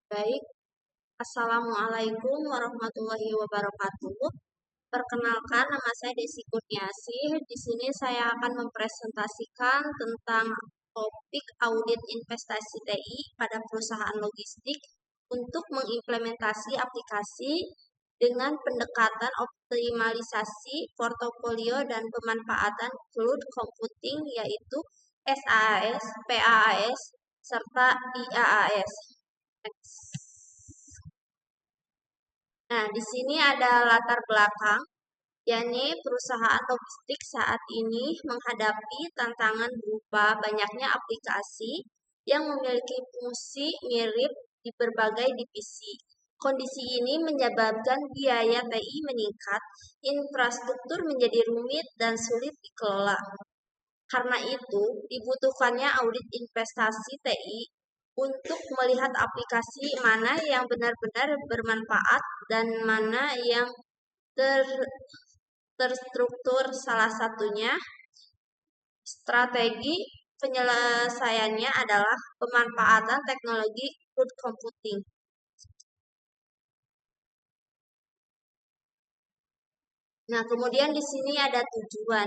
Baik, Assalamualaikum warahmatullahi wabarakatuh. Perkenalkan, nama saya Desi Kurniasih. Di sini saya akan mempresentasikan tentang topik audit investasi TI pada perusahaan logistik untuk mengimplementasi aplikasi dengan pendekatan optimalisasi portofolio dan pemanfaatan cloud computing yaitu SaaS, PaaS, serta IaaS. Nah, di sini ada latar belakang, yakni perusahaan logistik saat ini menghadapi tantangan berupa banyaknya aplikasi yang memiliki fungsi mirip di berbagai divisi. Kondisi ini menyebabkan biaya TI meningkat, infrastruktur menjadi rumit dan sulit dikelola. Karena itu, dibutuhkannya audit investasi TI untuk melihat aplikasi mana yang benar-benar bermanfaat dan mana yang terstruktur. Salah satunya strategi penyelesaiannya adalah pemanfaatan teknologi cloud computing. Nah, kemudian di sini ada tujuan.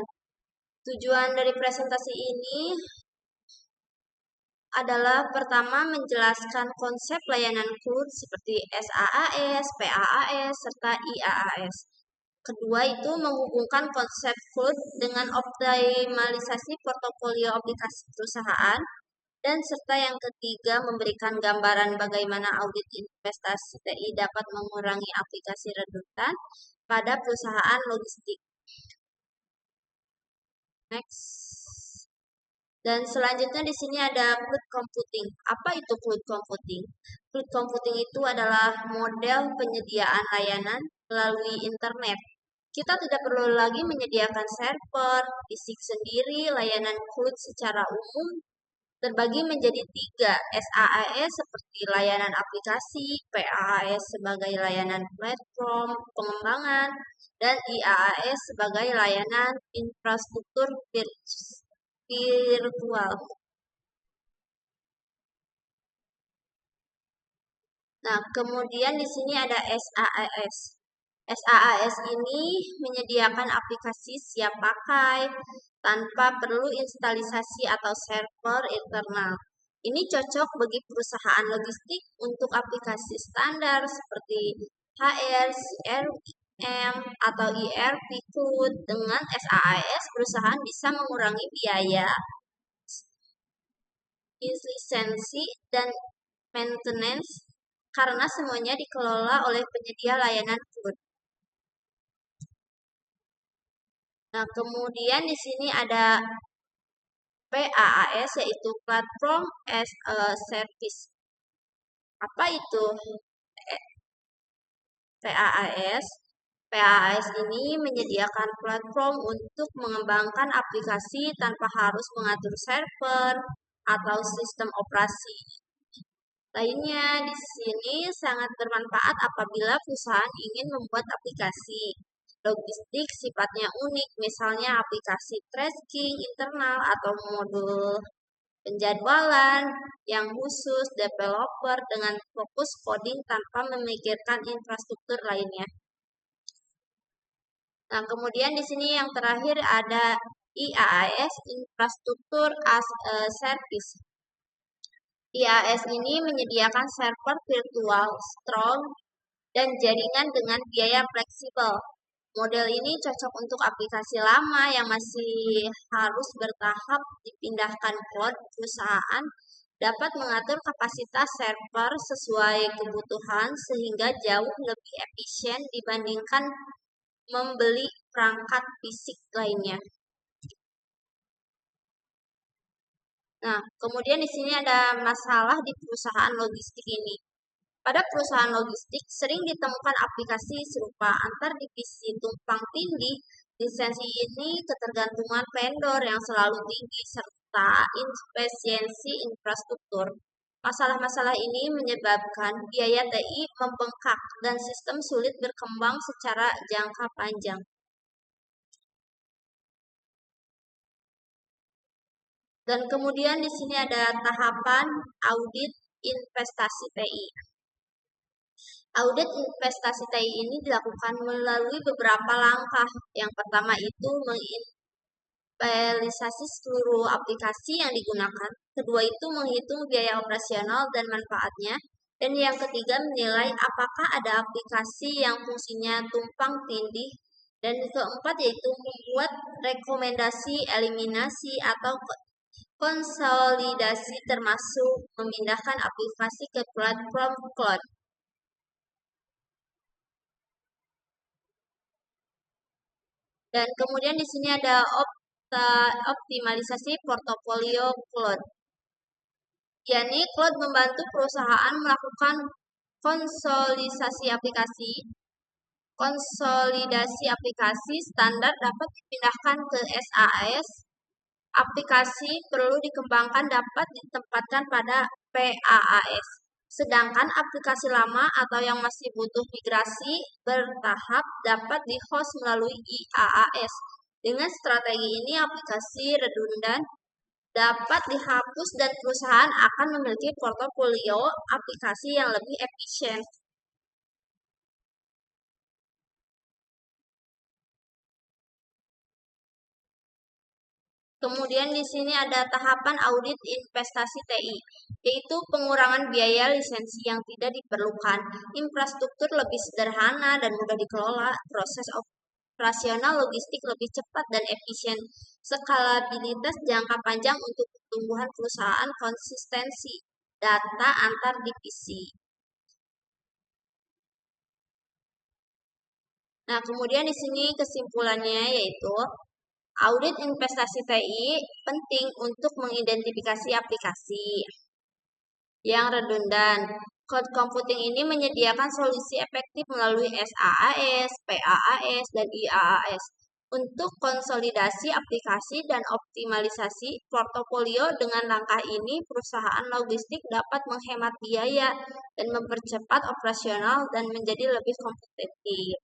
Tujuan dari presentasi ini adalah pertama menjelaskan konsep layanan cloud seperti SaaS, PaaS, serta IaaS. Kedua itu menghubungkan konsep cloud dengan optimalisasi portofolio aplikasi perusahaan. Dan serta yang ketiga memberikan gambaran bagaimana audit investasi TI dapat mengurangi aplikasi redundan pada perusahaan logistik. Next. Dan selanjutnya di sini ada cloud computing. Apa itu cloud computing? Cloud computing itu adalah model penyediaan layanan melalui internet. Kita tidak perlu lagi menyediakan server, fisik sendiri, layanan cloud secara umum terbagi menjadi tiga, SaaS seperti layanan aplikasi, PaaS sebagai layanan platform pengembangan, dan IaaS sebagai layanan infrastruktur virtual. Nah, kemudian di sini ada SaaS. SaaS ini menyediakan aplikasi siap pakai tanpa perlu instalisasi atau server internal. Ini cocok bagi perusahaan logistik untuk aplikasi standar seperti HR, CRM, atau ERP Cloud. Dengan SaaS, perusahaan bisa mengurangi biaya, lisensi, dan maintenance karena semuanya dikelola oleh penyedia layanan cloud. Nah, kemudian di sini ada PaaS yaitu Platform as a Service. Apa itu PaaS? PaaS ini menyediakan platform untuk mengembangkan aplikasi tanpa harus mengatur server atau sistem operasi. Lainnya di sini sangat bermanfaat apabila perusahaan ingin membuat aplikasi logistik sifatnya unik, misalnya aplikasi tracking internal atau modul penjadwalan yang khusus developer dengan fokus coding tanpa memikirkan infrastruktur lainnya. Nah, kemudian di sini yang terakhir ada IaaS, Infrastructure as a Service. IaaS ini menyediakan server virtual, strong, dan jaringan dengan biaya fleksibel. Model ini cocok untuk aplikasi lama yang masih harus bertahap dipindahkan cloud. Perusahaan dapat mengatur kapasitas server sesuai kebutuhan sehingga jauh lebih efisien dibandingkan membeli perangkat fisik lainnya. Nah, kemudian di sini ada masalah di perusahaan logistik ini. Pada perusahaan logistik sering ditemukan aplikasi serupa antar divisi tumpang tindih. Lisensi ini ketergantungan vendor yang selalu tinggi serta inefisiensi infrastruktur. Masalah-masalah ini menyebabkan biaya TI membengkak dan sistem sulit berkembang secara jangka panjang. Dan kemudian di sini ada tahapan audit investasi TI. Audit investasi TI ini dilakukan melalui beberapa langkah. Yang pertama itu menginventarisasi seluruh aplikasi yang digunakan. Kedua itu menghitung biaya operasional dan manfaatnya. Dan yang ketiga menilai apakah ada aplikasi yang fungsinya tumpang tindih. Dan keempat yaitu membuat rekomendasi eliminasi atau konsolidasi termasuk memindahkan aplikasi ke platform cloud. Dan kemudian di sini ada optimalisasi portofolio cloud. yakni cloud membantu perusahaan melakukan konsolidasi aplikasi standar dapat dipindahkan ke SaaS. Aplikasi perlu dikembangkan dapat ditempatkan pada PaaS. Sedangkan aplikasi lama atau yang masih butuh migrasi bertahap dapat di-host melalui IaaS. Dengan strategi ini, aplikasi redundan dapat dihapus dan perusahaan akan memiliki portofolio aplikasi yang lebih efisien. Kemudian di sini ada tahapan audit investasi TI, yaitu pengurangan biaya lisensi yang tidak diperlukan, infrastruktur lebih sederhana dan mudah dikelola, proses operasional logistik lebih cepat dan efisien, skalabilitas jangka panjang untuk pertumbuhan perusahaan, konsistensi data antar divisi. Nah, kemudian di sini kesimpulannya yaitu audit investasi TI penting untuk mengidentifikasi aplikasi yang redundan. Cloud computing ini menyediakan solusi efektif melalui SaaS, PaaS, dan IaaS untuk konsolidasi aplikasi dan optimalisasi portofolio. Dengan langkah ini, perusahaan logistik dapat menghemat biaya dan mempercepat operasional dan menjadi lebih kompetitif.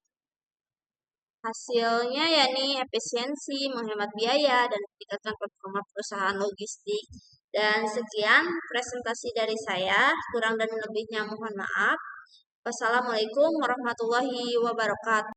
Hasilnya yakni efisiensi, menghemat biaya, dan meningkatkan performa perusahaan logistik. Dan sekian presentasi dari saya, kurang dan lebihnya mohon maaf. Wassalamualaikum warahmatullahi wabarakatuh.